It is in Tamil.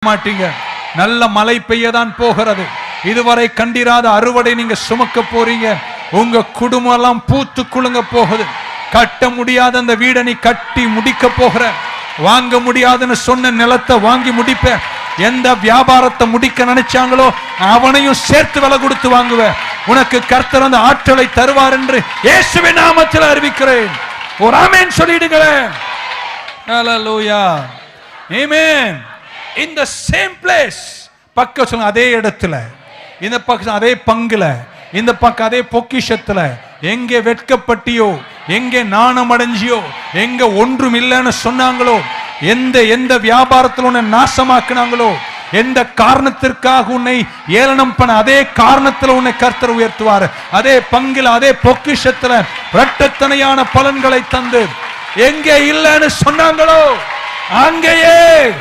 மாட்டீங்க. நல்ல மழை பெய்யதான் போகிறது. இதுவரை கண்டிராத அறுவடை நீங்க சுமக்க போறீங்க. உங்க குடும்பம் எல்லாம் பூத்து குலுங்க போகுது. கட்ட முடியாத அந்த வீடை நீ கட்டி முடிக்க போகிற. வாங்க முடியாதுன்னு சொன்ன நிலத்தை வாங்கி முடிப்ப. எந்த வியாபாரத்தை முடிக்க நினைச்சாங்களோ அவனையும் சேர்த்து விலை கொடுத்து வாங்குவ. உனக்கு கர்த்தர் அந்த ஆற்றலை தருவார் என்று இயேசுவின் நாமத்தில் அறிவிக்கிறேன். ஒரு ஆமென் சொல்லிடுங்களேன். ஹல்லேலூயா. ஆமென். In the same place, பக்கம் சொல்லுங்க, அதே இடத்துல, இந்த பக்கம் அதே பங்குல, இந்த பக்கம் அதே பொக்கிஷத்துல, எங்கே வெட்கப்பட்டியோ, எங்கே நாணம் அடைஞ்சியோ, எங்க ஒன்றும் இல்லைன்னு சொன்னாங்களோ, எந்த வியாபாரத்தில் உன்னை நாசமாக்குனாங்களோ, எந்த காரணத்திற்காக உன்னை ஏளனம் பண்ண அதே காரணத்தில் உன்னை கர்த்தர் உயர்த்துவார். அதே பங்குல அதே பொக்கிஷத்துல இரட்டத்தனையான பலன்களை தந்து எங்கே இல்லைன்னு சொன்னாங்களோ அங்கேயே